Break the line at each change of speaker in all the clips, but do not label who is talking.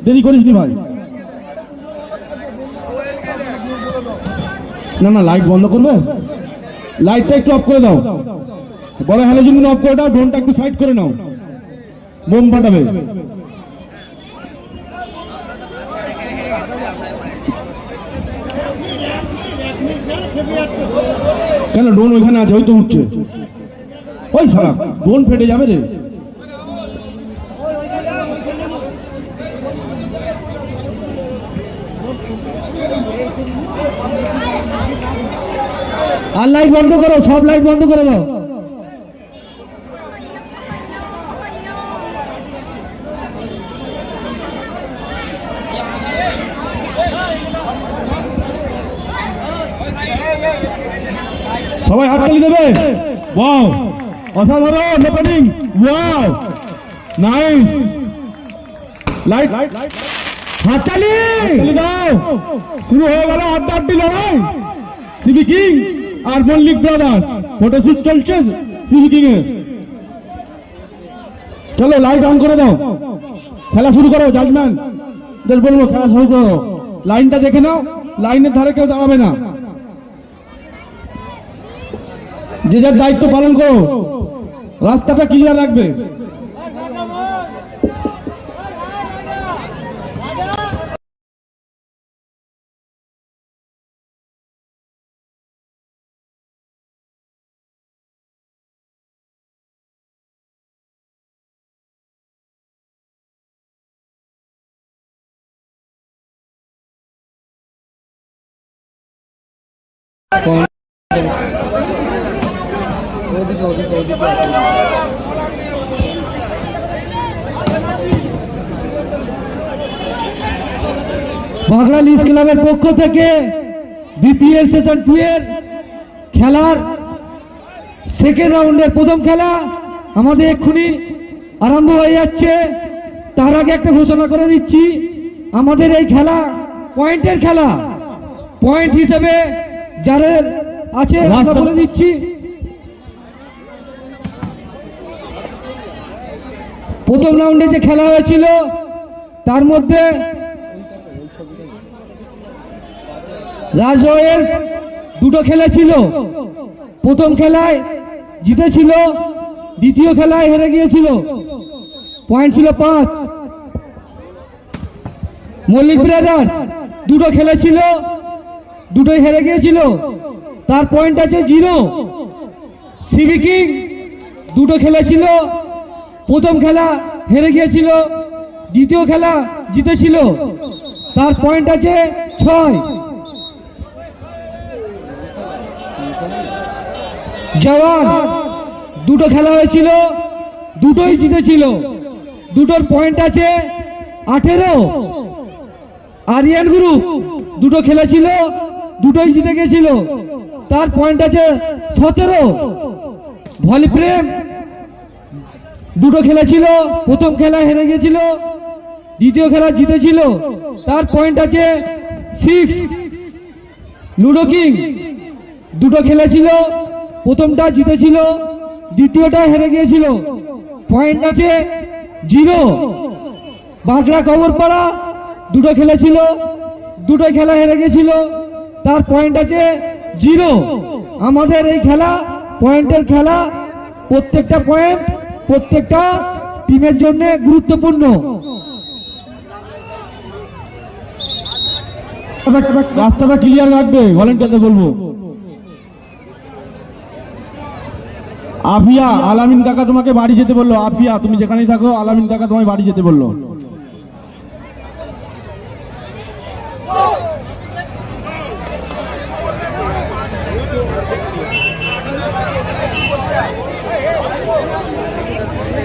দেরি করিস নি ভাই। না না, লাইট বন্ধ করবে, লাইটটা একটু অফ করে দাও, বড় হ্যালোজেনগুলো অফ করে দাও, ড্রোনটা একটু সাইড করে নাও, বোম ফাটাবে। কেন ড্রোন ওইখানে আছে, ওই তো উঠছে, ওই সারা ড্রোন ফেটে যাবে রে। আর লাইট বন্ধ করো, সব লাইট বন্ধ করে দাও। সবাই হাততালি দেবে। ওয়াও, অসাধারণ ওপেনিং, ওয়াও নাইস। লাইট হাততালি দাও। শুরু হয়ে গেল আড্ডাআড্ডি লড়াই, সিবি কিং আর মল্লিক ব্রাদার্স। ফটোশুট চলছে সিবি কিং এর। চলো লাইট অন করে দাও, খেলা শুরু করো। জাজম্যান বলবো খেলা শুরু করো, লাইনটা দেখে নাও, লাইনের ধারে কেউ দাঁড়াবে না, যে যার দায়িত্ব পালন করো, রাস্তাটা ক্লিয়ার রাখবে। বাগড়া লিস ক্লাবের পক্ষ থেকে বিপিএল সেশন 2 এর খেলার সেকেন্ড রাউন্ডের প্রথম খেলা আমাদের এক্ষুনি আরম্ভ হয়ে যাচ্ছে। তার আগে একটা ঘোষণা করে দিচ্ছি, আমাদের এই খেলা পয়েন্টের খেলা। পয়েন্ট হিসেবে যাদের আছে বলে দিচ্ছি। প্রথম রাউন্ডে যে খেলা হয়েছিল তার মধ্যে রাজওয়েল দুটো খেলেছিল, প্রথম খেলায় জিতেছিল, দ্বিতীয় খেলায় হেরে গিয়েছিল, পয়েন্ট ছিল 5। মল্লিক ব্রাদার্স দুটো খেলেছিল, দুটোই হেরে গিয়েছিল, তার পয়েন্ট আছে 0। সিবি কিং দুটো খেলেছিল, প্রথম খেলা হেরে গিয়েছিল, দ্বিতীয় খেলা জিতেছিল, তার পয়েন্ট আছে 6। জওয়ান দুটো খেলা হয়েছিল, দুটোই জিতেছিল, দুটোর পয়েন্ট আছে 18। আরিয়ান গ্রুপ দুটো খেলেছিল, দুটোই জিতে গেছিল, তার পয়েন্ট আছে 17। ভলিপ্রেম দুটো খেলেছিল, প্রথম খেলা হেরে গেছিল, দ্বিতীয় খেলা জিতেছিল, তার পয়েন্ট আছে 6। লুডো কিং দুটো খেলেছিল, প্রথমটা জিতেছিল, দ্বিতীয়টা হেরে গিয়েছিল, পয়েন্ট আছে 0। বাগড়া খবরপাড়া দুটো খেলেছিল, দুটো খেলা হেরে গেছিল, তার পয়েন্ট আছে 0। আমাদের এই খেলা পয়েন্টের খেলা, প্রত্যেকটা পয়েন্ট প্রত্যেকটা টিমের জন্য গুরুত্বপূর্ণ। রাস্তাটা ক্লিয়ার রাখবে, ভলেন্টিয়ারদের বলবো। আফিয়া, আলামিন কাকা তোমাকে বাড়ি যেতে বললো। আফিয়া, তুমি যেখানেই থাকো, আলামিন কাকা তোমায় বাড়ি যেতে বললো।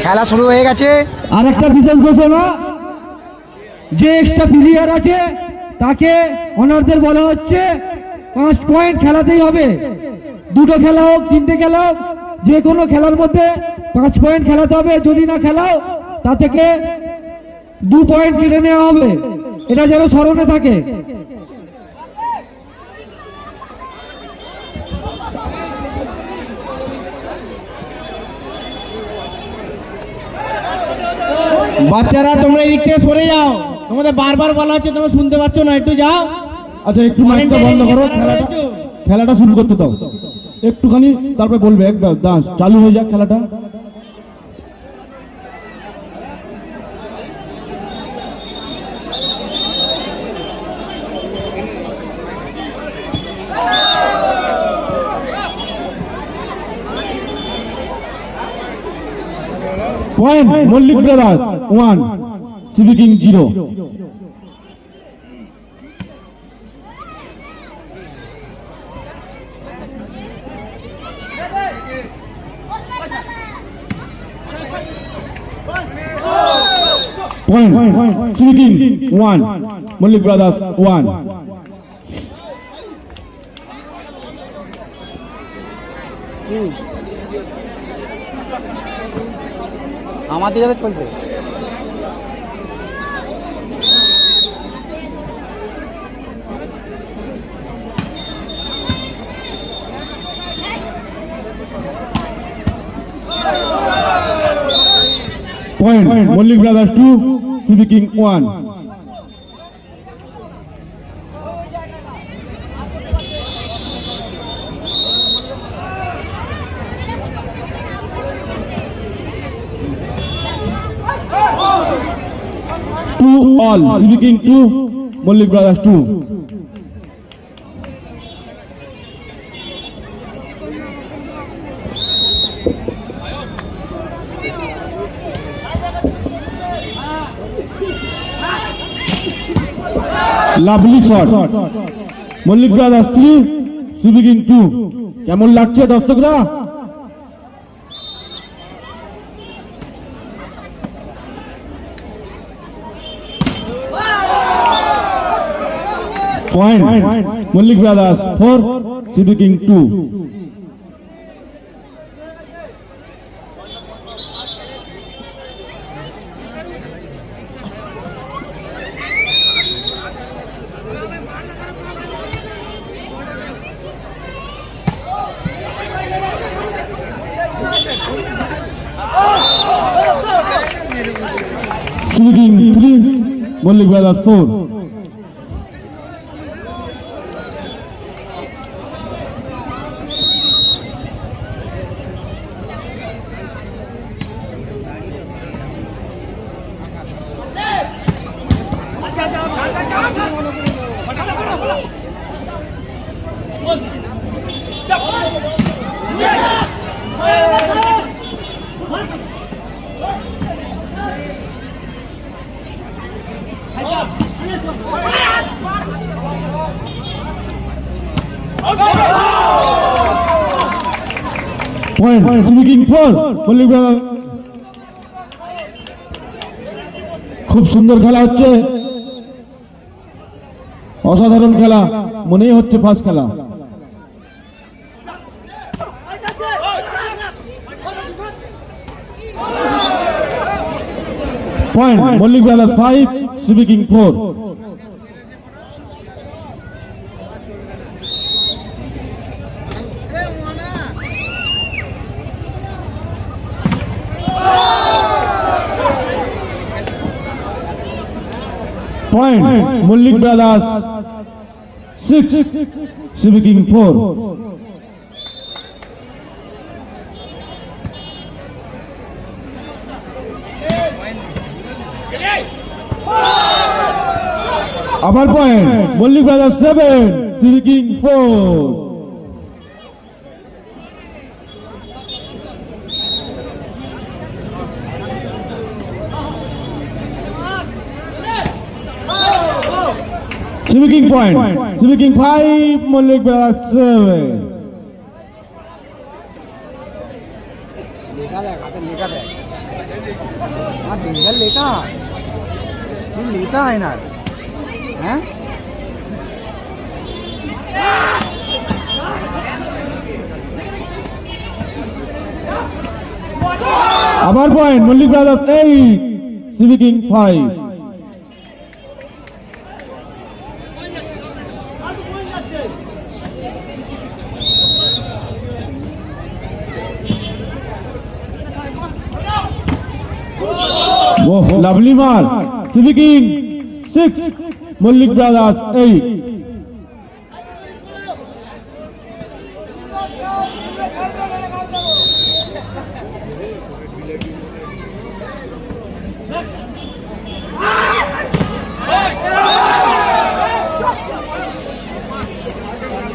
খেলা শুরু হয়ে গেছে।
আর একটা বিশেষ ঘোষণা, যে এক্সট্রা প্লেয়ার আছে তাকে অনারদের বলা হচ্ছে 5 পয়েন্ট খেলাতেই হবে। দুটো খেলা হোক, তিনটে খেলা হোক, যে কোনো খেলার মধ্যে 5 পয়েন্ট খেলাতে হবে। যদি না খেলাও তা থেকে 2 পয়েন্ট কেটে নেওয়া হবে, এটা যেন স্মরণে থাকে। বাচ্চারা তোমরা এই দিক থেকে সরে যাও,
তোমাদের বারবার বলা হচ্ছে, তোমরা শুনতে পাচ্ছ না, একটু যাও।
আচ্ছা একটু মাইকটা বন্ধ করো, খেলাটা শুরু করতে দাও একটুখানি, তারপরে বলবে একবার দাস চালু হয়ে যাক খেলাটা। Point Mallick brothers 1, CB king 0। Point, Sri King 1, Malik Brothers 1।
আমার দিকে চলছে।
Point, Malik Brothers 2, Sri King 1। All, Sri King 2, Malik Brothers 2। Lovely shot, Mallick brothers 3, CB king 2। কেমন লাগছে দর্শকরা? Point Mallick brothers 4, CB king 2। CB king 3, Mallick brothers 4। Point, Sri King 4, Mallick brothers. খুব সুন্দর খেলা হচ্ছে, অসাধারণ খেলা, মনেই হচ্ছে ফার্স্ট খেলা। Point Mallick brothers 5, CB king 4। Point, Mullik Brothers 6, CB king 4। আবার point Mallick brothers 7, CB king 4। CB king point, CB king 5, Mallick brothers 7।
লেখা দেখ, হাতে লেখা দেখ, আর ডিজিটাল লেখা, কি লেখা হয় না? হ্যাঁ,
আবার point Mallick brothers 8, CB king 5। ওহ, লাভলি মার, CB king
6, Mullik Brothers 8.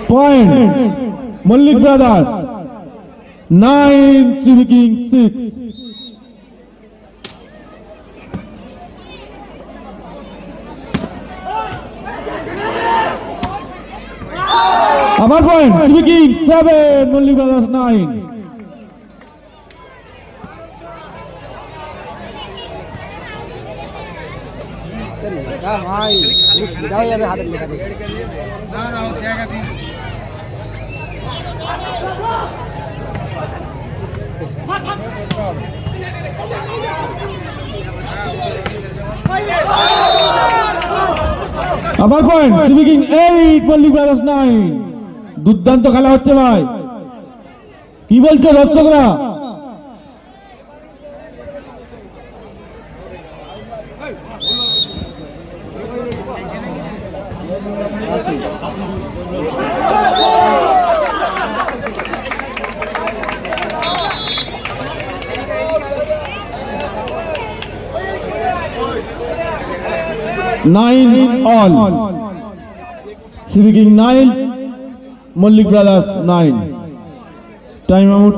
Point, Mullik Brothers 9, CV King 6. Abar point, CV King 7, Mullik Brothers 9.
ভাই সুবিধা হয়ে যাবে হাতের লেখা দেখে
আবার point CV King 8, Mullik Brothers 9. দুর্দান্ত খেলা হচ্ছে ভাই, কি বলছো দর্শকরা? Nine all. CV King 9, Mullik Brothers 9. Time out.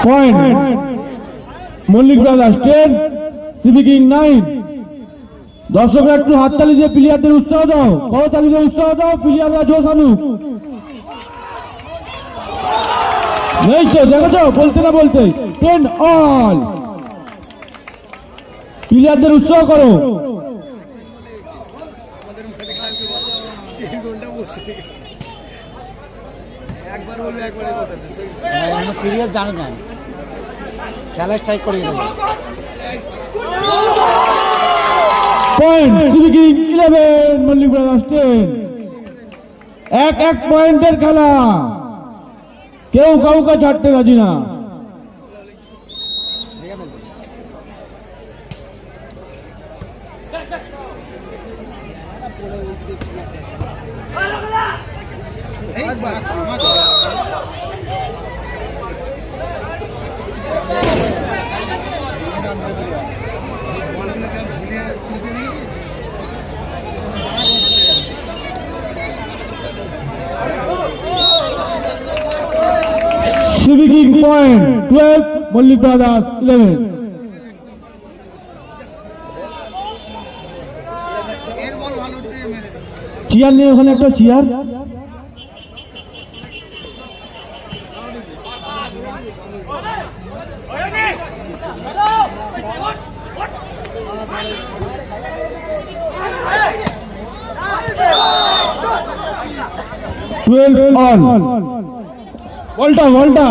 Point, Mullik Brothers 10, CV King 9. দর্শকরা একটু হাততালি দিয়ে প্লেয়ারদের উৎসাহ দাও, করতালি দিয়ে উৎসাহ দাও, প্লেয়াররা জোশ আনুক। নেই তো দেখেছ, বলতে না বলতে 10 all, প্লেয়ারদের উৎসাহ করো।
সিরিয়াস জানো না, খেলা স্ট্রাইক করে দেবো।
Point CV King 11, Mullik Brothers 10. এক পয়েন্টের খেলা, কেউ কাউকে ছাড়তে রাজি না। CV King point 12, Mullik Brothers 11. Chair নেই ওখানে, একটা চেয়ার। বলটা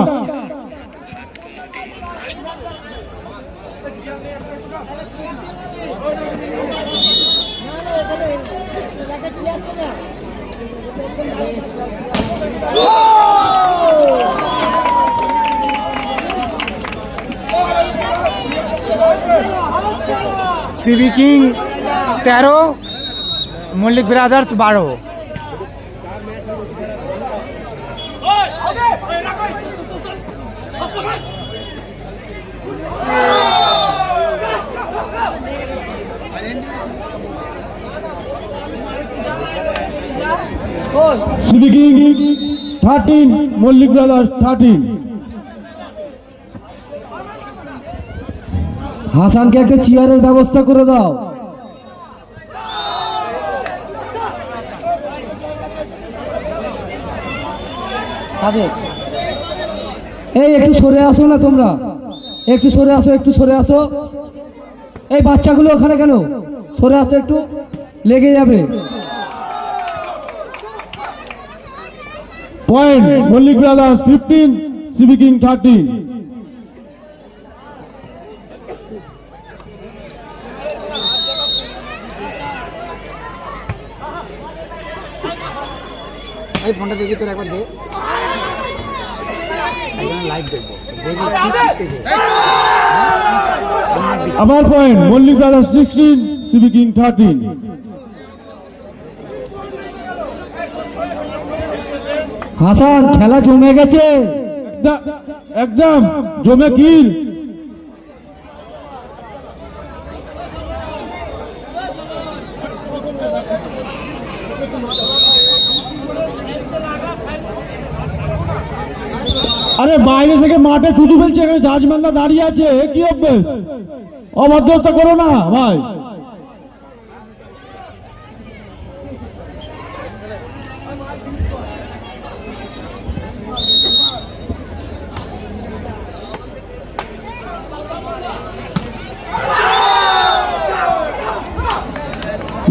CV King 13, Mullik Brothers 12।
CV King 13, Mullik Brothers 13। হাসানকে একটা চেয়ারের ব্যবস্থা করে দাও। এই একটু সরে আসো না তোমরা, একটু সরে আসো। এই বাচ্চাগুলো ওখানে কেন?
সরে আসো, একটু লেগে যাবে।
Point Mallick brothers 15, CV king 13।
এই ফোনটা দেখি তোর একবার দে, লাইভ দেখবো, দেখি কি শিখতেছে।
আবার point Mallick brothers 16, CV king 13।
Hasan, খেলা জমে গেছে।
একদম জমে কিল। আরে বাইরে থেকে মাঠে থুতু ফেলছে, এখানে জাজম্যানরা দাঁড়িয়ে আছে, কি অভ্যেস? অভদ্রতা করো না ভাই।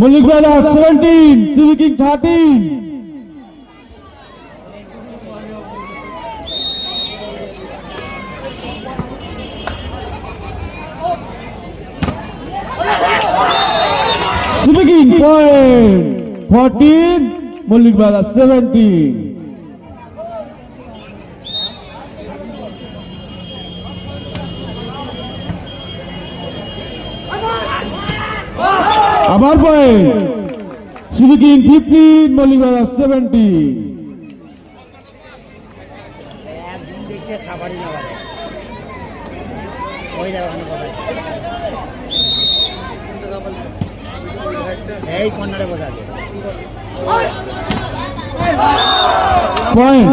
Mallick brothers 17, CV king 13। CV king point 14, Mallick brothers 17। আবার point CV king 15, Mallick brothers 17।
একদিন দেখতে সাবারি না বাড়ে ওই যাবে এই কর্নারে বসে আছে।
Point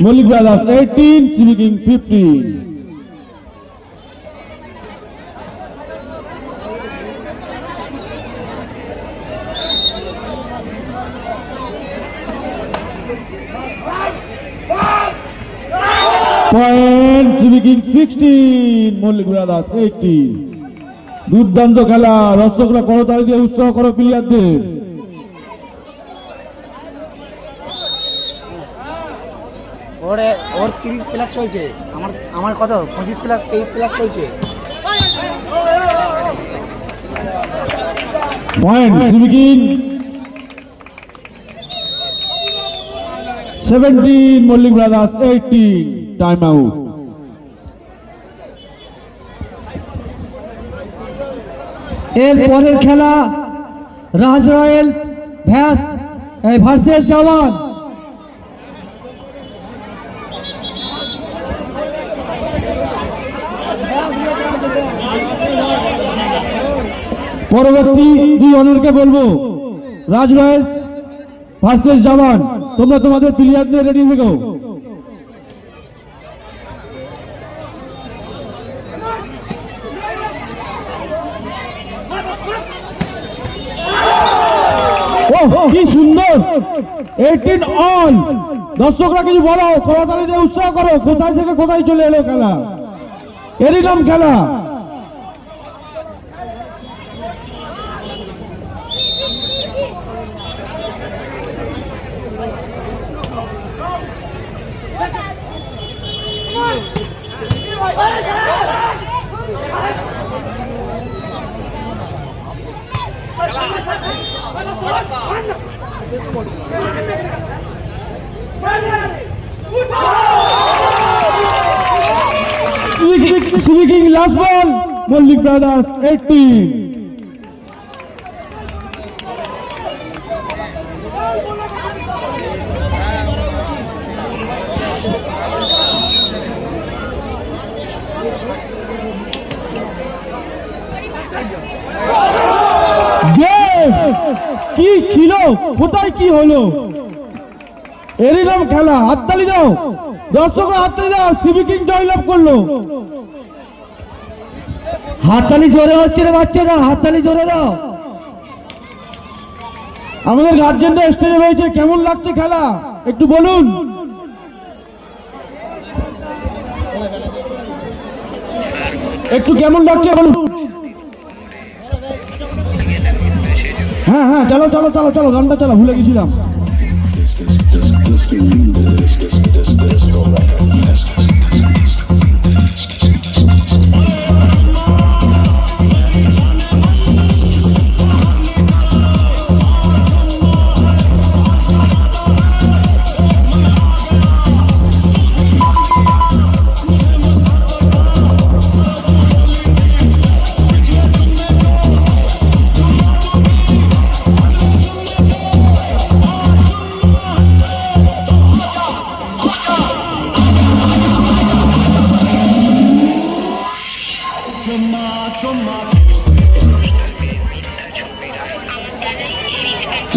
Mallick brothers 18, CV king 15। Point CV king 16, Mallick brothers 18। দুর্দান্ত খেলা, দর্শকরা করতালি দিয়ে উৎসাহ করো প্লেয়ারদের।
ওর 30 প্লাস চলছে, আমার কত 25 প্লাস 23 প্লাস চলছে।
Point CV king 17, Mallick brothers 18। Time out.
এর পরের খেলা রাজ রয়্যাল ভার্সেস জওয়ান।
পরবর্তী দুই অনারকে বলবো, রাজ রয়্যালস ভার্সেস জওয়ান, তোমরা তোমাদের প্লেয়ারদের রেডি থেকো। কি সুন্দর 18 অন। দর্শকরা কিছু বলো, করতালি দিয়ে উৎসাহ করো। কোথায় থেকে কোথায় চলে এলো খেলা, এরই নাম খেলা। CV king last ball, Mallick brothers 18। কি ছিল, কোথায় কি হলো, এরই নাম খেলা। হাততালি দাও দর্শকরা, হাততালি দাও। সিভি কিং জয়লাভ করলো।
হাততালি জোরে হচ্ছে রে বাচ্চারা, হাততালি জোরে দাও।
আমাদের গার্জেনরা স্টেজে রয়েছে, কেমন লাগছে খেলা একটু বলুন। একটু কেমন লাগছে বলুন। হ্যাঁ হ্যাঁ, চলো চলো চলো চলো, গানটা চলো, ভুলে গেছিলাম।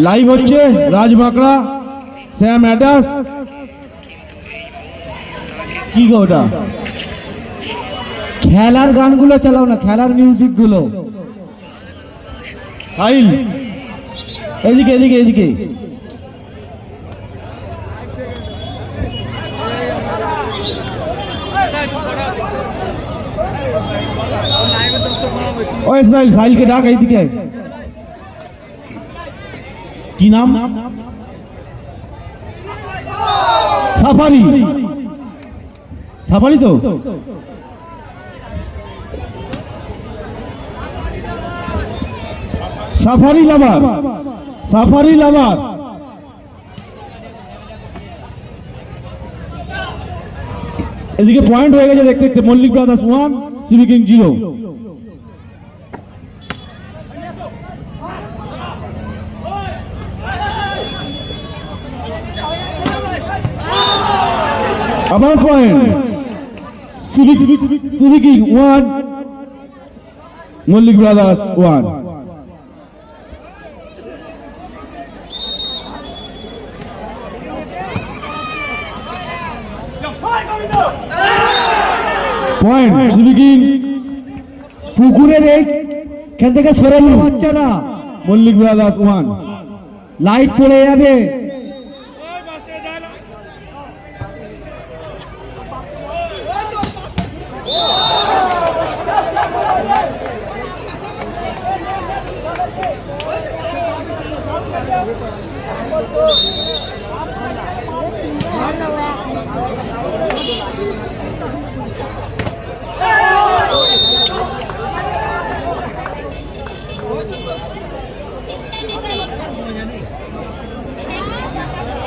লাইভ হচ্ছে রাজ বাঁকড়া, শ্যাম অ্যাডাস। কি গো ওটা?
খেলার গানগুলো চালাও না, খেলার মিউজিক গুলো।
সাইল, এদিকে এদিকে এদিকে। ওই সাইল, সাইলকে ডাক এইদিকে। কি নাম? সাফারি। সাফারি তো সাফারি লাভার, সাফারি লাভার। এদিকে পয়েন্ট হয়ে গেছে দেখতে দেখতে। Mallick brothers 1, CV king 0। আবার point, CV king 1, Mallick brothers 1। Point, CV king.
পুকুরের এইখান থেকে সরানো হচ্ছে না,
মল্লিক ব্রাদার্স 1।
লাইট পড়ে যাবে।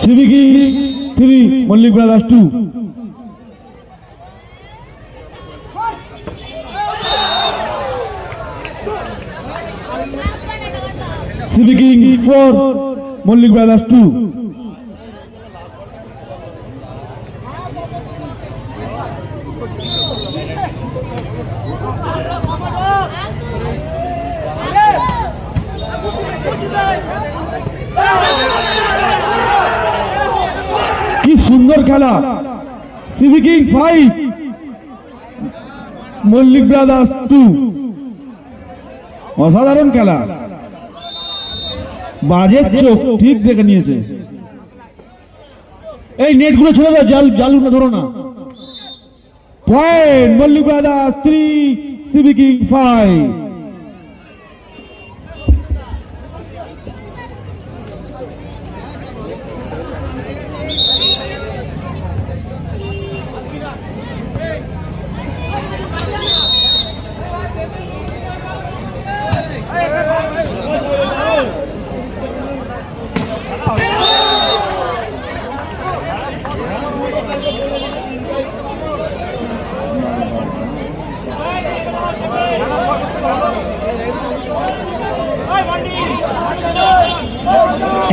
CV king 3, Mallick brothers 2। CV king 4, Mallick brothers 2। কি সুন্দর খেলা! CV king 5, Mallick brothers 2। অসাধারণ খেলা, বাজের চোখ ঠিক দেখে নিয়েছে। এই নেটগুলো ছেড়ে দাও, জালগুলো ধরো না। Point, Mallick brothers 3, CV king 5।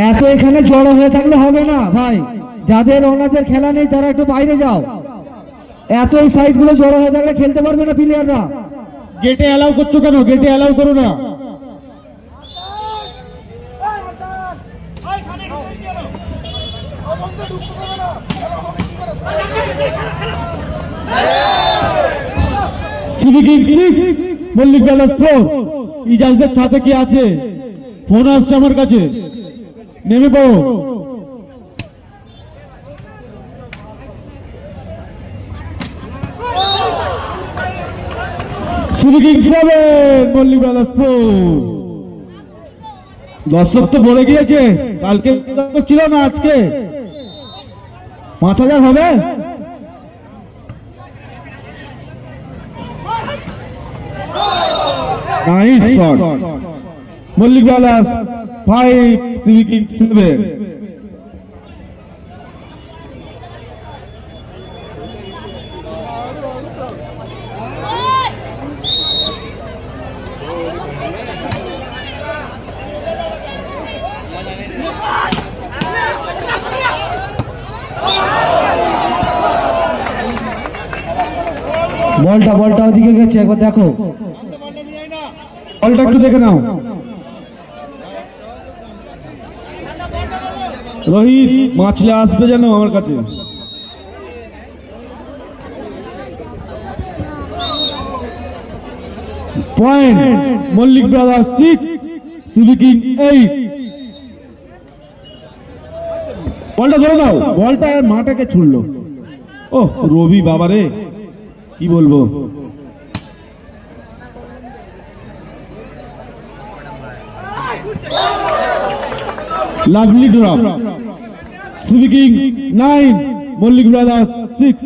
এত এখানে জড়ো হয়ে থাকলে হবে না ভাই, যাদের ওনাদের খেলা নেই তারা একটু বাইরে যাও। এত এই সাইড গুলো জড়ো হয়ে থাকলে খেলতে পারবে না প্লেয়াররা।
গেটে অ্যালাউ করছো কেন? গেটে অ্যালাউ করো না। CV king 6, Mallick brothers 4। ইজাজদের সাথে কি আছে? ফোন আসছে আমার কাছে, নেমে পড়ো। CV king 7, Mallick brothers 4। দর্শক তো বলে গিয়েছে, কালকে ছিল না, আজকে 5000 হবে। Nice shot, Mallick brothers 5 CV kings 7।
বলটা ওদিকে গেছে, একবার দেখো,
বলটা একটু দেখে নাও। রোহিত মাছলে আসবে যেন আমার কাছে। Point Mallick brothers 6 CV king 8। বলটা ধরে নাও, বলটা মাটাকে ছুড়লো। ও রবি বাবারে, কি বলবো। Lovely drop, CV king 9 Mallick brothers 6।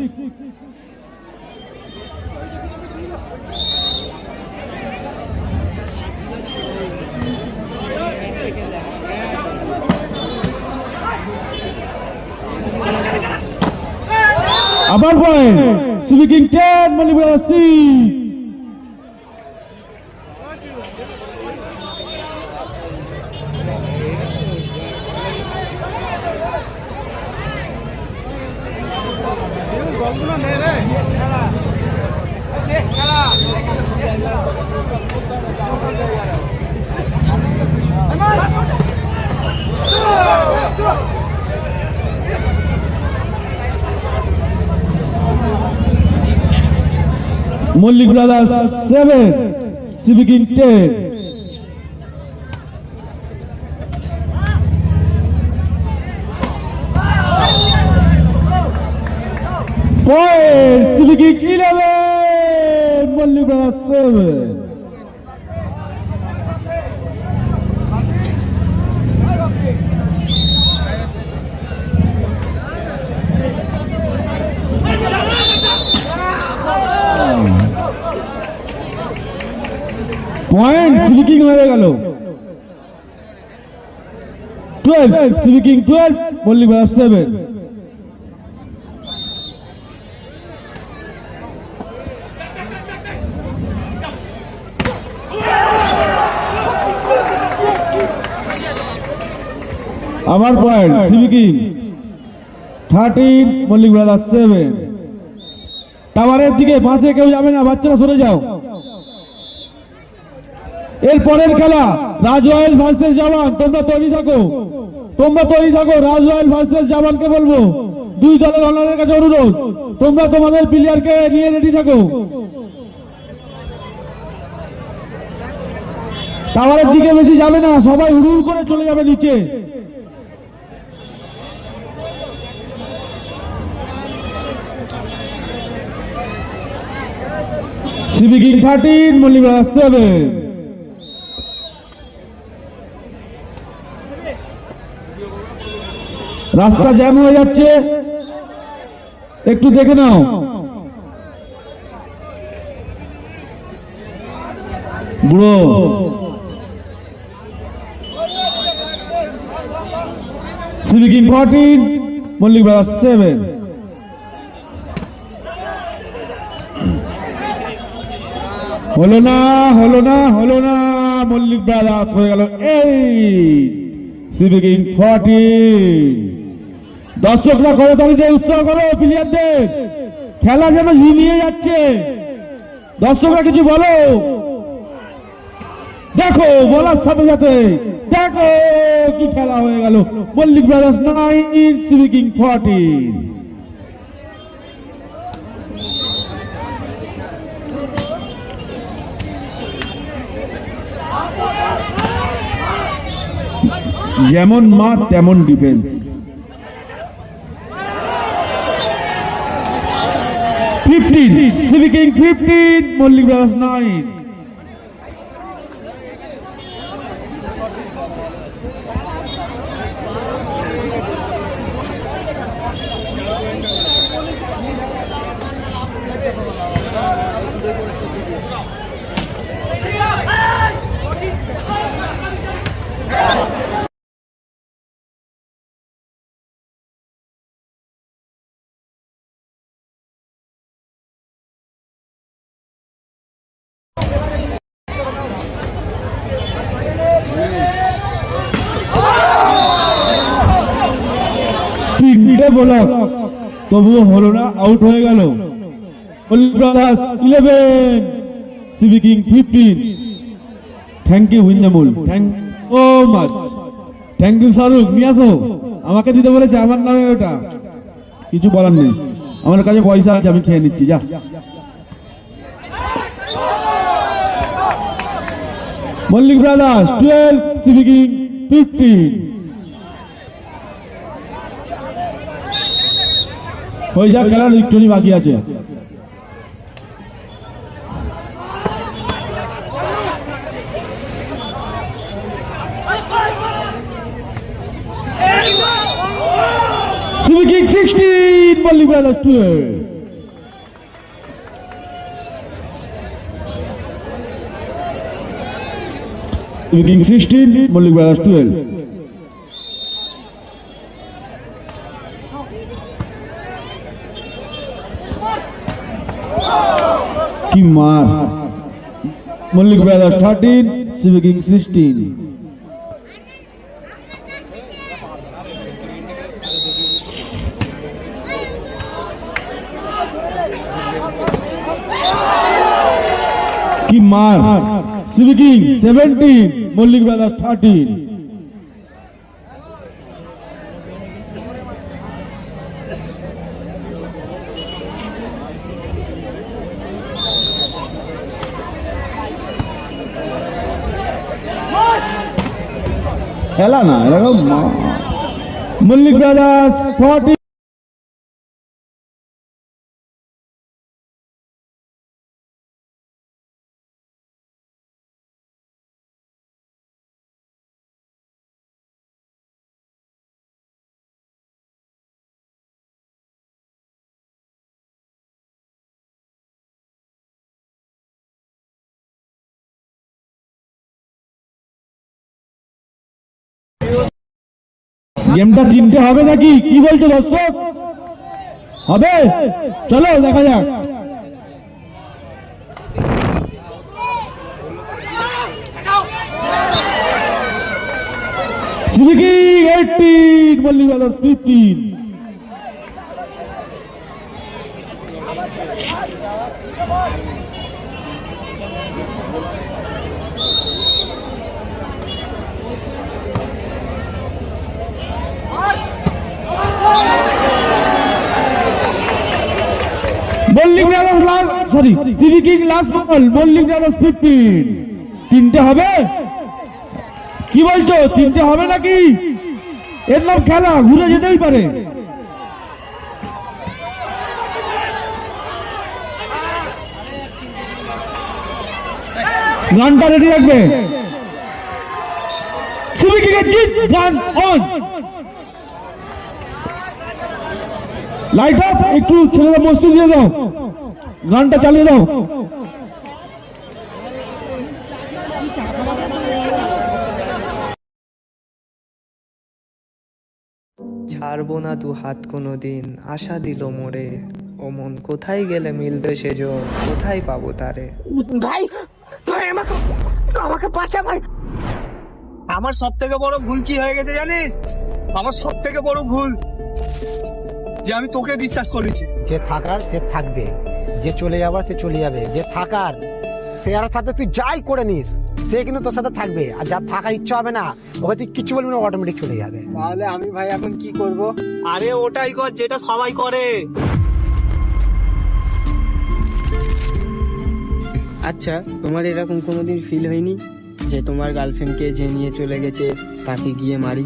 আবার point CV king 10 Mallick brothers 6। Mallick brothers 7 CV king 10। Point CV king 11 Mallick brothers 7। Point CV king হয়ে গেল 12 সিভি কিং 12 মল্লিক ব্রাদার্স 7। আবার point CV king 13 Mallick brothers 7। টাওয়ারের দিকে পাশে কেউ যাবে না, বাচ্চারা সরে যাও। এর পরের খেলা রাজ রয়্যাল ভার্সেস জাওয়ান। তোমরা তৈরি থাকো, রাজ রয়্যাল ভার্সেস জাওয়ানকে বলবো, দুই দলের অনারের কাছে অনুরোধ, তোমরা তোমাদের প্লেয়ারকে নিয়ে রেডি থাকো। টাওয়ারের দিকে বেশি যাবে না, সবাই হুড় করে চলে যাবে নিচে। CV king 13 Mallick brothers 7। রাস্তা জ্যাম হয়ে যাচ্ছে, একটু দেখে নাও। বুড়ো সিভি কিং 14 মল্লিক ব্রাদার্স 7। হলো না, মল্লিক ব্রাদার্স হয়ে গেল 8 সিভি কিং 14। দর্শকরা করতালি দিয়ে উৎসাহ করো প্লেয়ারদের, খেলা যেন ঝিমিয়ে যাচ্ছে। দর্শকরা কিছু বলো, দেখো বলার সাথে সাথে দেখো কি খেলা হয়ে গেল। Mallick brothers 9 C V king 14। যেমন মাঠ তেমন defence. 15 CV king 15 Mallick brothers 9। তিনটে বোলার তবুও হলো না, আউট হয়ে গেল। Mallick brothers 11, C B king 15। Thank you উইন্দামুল, thank you much, thank you Shahrukh. নিয়ে আসো, আমাকে দিতে বলেছে, আমার নামে ওটা, কিছু বলার নেই। আমার কাছে পয়সা আছে, আমি খেয়ে নিচ্ছি, যা। Mallick brothers 12, CB king 15। হয়ে যাক, খেলার একটুখানি বাকি আছে। CB king 16, Mallick brothers 12। CB king 16, Mallick brothers 12। কি মার! Mallick brothers 13, CB king 16। কি মার! CB king 17, Mallick brothers 13। খেলা না এরকম। মল্লিক ব্রাদার্স 40। গেমটা 3টে হবে নাকি, কি বলছো দর্শক? হবে, চলো দেখা যাক। CB king 18, Mallick brothers 15। Mallick brothers sorry, CB king last ball, Mallick brothers 15। 3টে হবে, কি বলছো? 3টে হবে নাকি? এর নাম খেলা, ঘুরে যেতেই পারে। রানটা রেডি রাখবে। সিবি কিং এর জিত, রান অন। লাইট অফ, একটু ছেলেরা মস্তি দিয়ে দাও, গানটা চালিয়ে দাও।
ছাড়বো না দু হাত কোনোদিন, আশা দিল মোরে, ও মন কোথায় গেলে মিলবে সেজন, কোথায় পাবো তারে।
ভাই ভাই আমাকে আমাকে বাঁচা ভাই। আমার সব থেকে বড় ভুল কি হয়ে গেছে জানিস? আমার সব থেকে বড় ভুল যে আমি তোকে বিশ্বাস করেছি।
যে থাকার সে থাকবে, যে চলে যাবার সে চলে যাবে। যে থাকার সে আর সাথে তুই যাই করে নিস, সে কিন্তু তোর সাথে থাকবে। আর যার থাকার ইচ্ছা হবে না, ওকে তুই কিছু বলবি না, অটোমেটিক চলে যাবে।
তাহলে আমি ভাই এখন কি করব? আরে ওটাই কর যেটা সবাই করে।
আচ্ছা, তোমার এরকম কোনোদিন ফিল হয়নি যে তোমার গার্লফ্রেন্ডকে যে নিয়ে চলে গেছে তাকে গিয়ে মারি?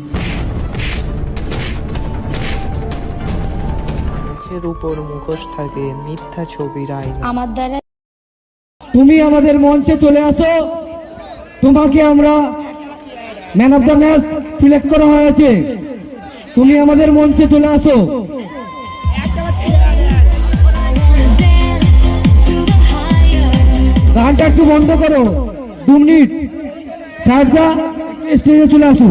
মুখের উপর মুখোশ থাকে, মিথ্যা ছবির আয়না।
আমার দ্বারা
তুমি আমাদের মঞ্চে চলে আসো, তোমাকে আমরা man of the match select করা হয়েছে। তুমি আমাদের মঞ্চে চলে আসো। গানটা একটু বন্ধ করো, 2 মিনিট। সাহেবদা স্টেজে চলে আসো।